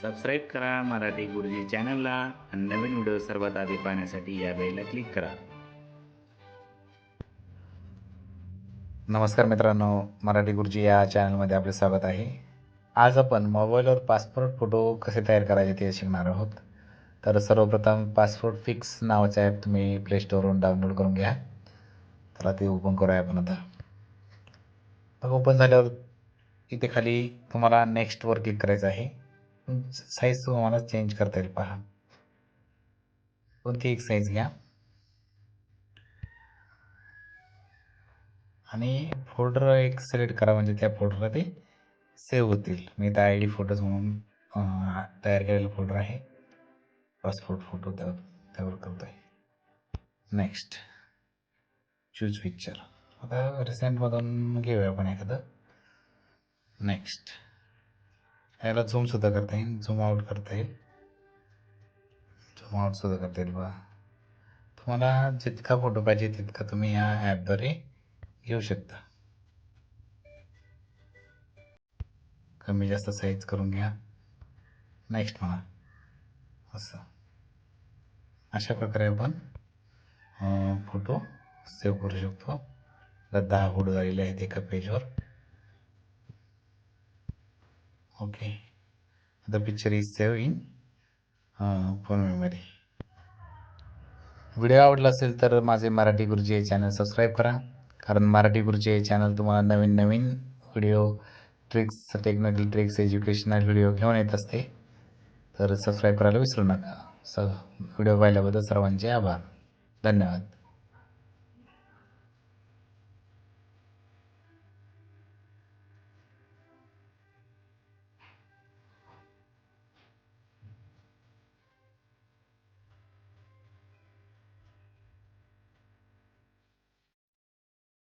Subscribe करा मराठी गुरुजी चॅनलला आणि नवीन व्हिडिओ सर्वात आधी पाहण्यासाठी या बेलला क्लिक करा. नमस्कार मित्रांनो, मराठी गुरुजी या चॅनलमध्ये आपले स्वागत आहे. आज आपण मोबाईलवर पासपोर्ट फोटो कसे तयार करायचे ते शिकणार आहोत. तर सर्वप्रथम पासपोर्ट फिक्स नावाचे ॲप तुम्ही प्ले स्टोअरवरून डाउनलोड करून घ्या. तर ते ओपन करूया आपण आता. मग ओपन झाल्यावर इथे खाली तुम्हाला नेक्स्टवर क्लिक करायचं आहे. साईज तुम्हाला चेंज करता येईल, पहा. कोणती एक साईज घ्या आणि फोल्डर एक सिलेक्ट करा, म्हणजे त्या फोल्डरला ते सेव्ह होतील. मी तर आय डी फोटोज म्हणून तयार केलेला फोल्डर आहे. पासपोर्ट फोटो त्यावर करतो आहे. Next choose picture. आता रिसेंटमधून घेऊया आपण एखादं. नेक्स्ट याला झूमसुद्धा करता येईल, झूम आउट करता येईल, झूम आउटसुद्धा करता येईल. बघा, तुम्हाला जितका फोटो पाहिजे तितका तुम्ही या ॲपद्वारे घेऊ शकता. कमी जास्त साईज करून घ्या. नेक्स्ट म्हणा. असं अशा प्रकारे आपण फोटो सेव्ह करू शकतो. 10 फोटो झालेले आहेत एका पेजवर. Okay, the picture is save in phone memory. Video आवडला असेल तर माझे मराठी गुरुजी हे चॅनल सबस्क्राईब करा, कारण मराठी गुरुजी हे चॅनल तुम्हाला नवीन नवीन video, tricks, technical tricks, educational video घेऊन येत असते. तर सबस्क्राईब करायला विसरू नका. व्हिडिओ पाहिल्याबद्दल सर्वांचे आभार. धन्यवाद.